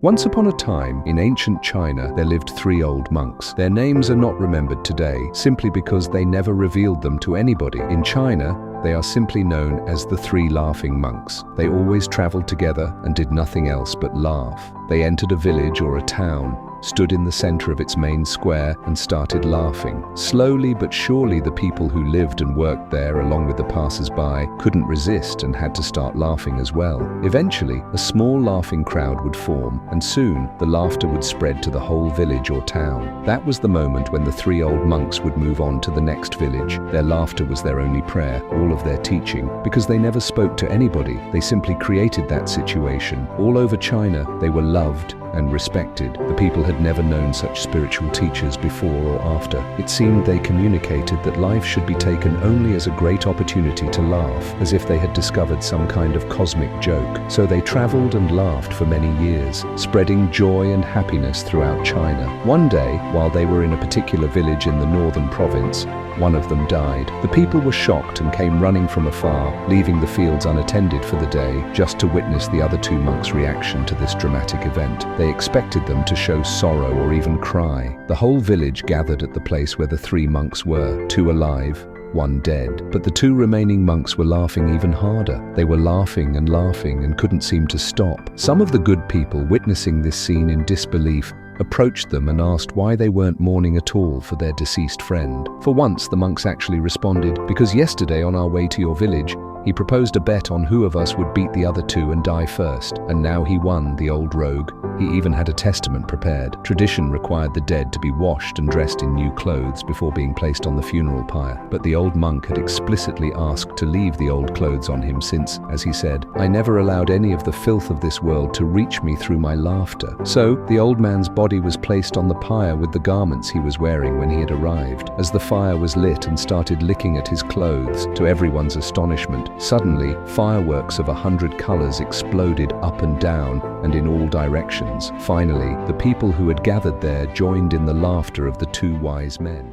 Once upon a time, in ancient China, there lived three old monks. Their names are not remembered today, simply because they never revealed them to anybody. In China, they are simply known as the three laughing monks. They always traveled together and did nothing else but laugh. They entered a village or a town, stood in the center of its main square, and started laughing. Slowly but surely, the people who lived and worked there, along with the passers-by, couldn't resist and had to start laughing as well. Eventually, a small laughing crowd would form, and soon the laughter would spread to the whole village or town. That was the moment when the three old monks would move on to the next village. Their laughter was their only prayer, all of their teaching. Because they never spoke to anybody, they simply created that situation. All over China, they were loved and respected. The people had never known such spiritual teachers before or after. It seemed they communicated that life should be taken only as a great opportunity to laugh, as if they had discovered some kind of cosmic joke. So they traveled and laughed for many years, spreading joy and happiness throughout China. One day, while they were in a particular village in the northern province, one of them died. The people were shocked and came running from afar, leaving the fields unattended for the day, just to witness the other two monks' reaction to this dramatic event. They expected them to show sorrow or even cry. The whole village gathered at the place where the three monks were, two alive, one dead. But the two remaining monks were laughing even harder. They were laughing and couldn't seem to stop. Some of the good people, witnessing this scene in disbelief, approached them and asked why they weren't mourning at all for their deceased friend. For once, the monks actually responded, "Because yesterday on our way to your village, he proposed a bet on who of us would beat the other two and die first. And now he won, the old rogue. He even had a testament prepared. Tradition required the dead to be washed and dressed in new clothes before being placed on the funeral pyre. But the old monk had explicitly asked to leave the old clothes on him since, as he said, I never allowed any of the filth of this world to reach me through my laughter. So the old man's body was placed on the pyre with the garments he was wearing when he had arrived. As the fire was lit and started licking at his clothes, to everyone's astonishment, suddenly, fireworks of 100 colors exploded up and down and in all directions. Finally, the people who had gathered there joined in the laughter of the two wise men.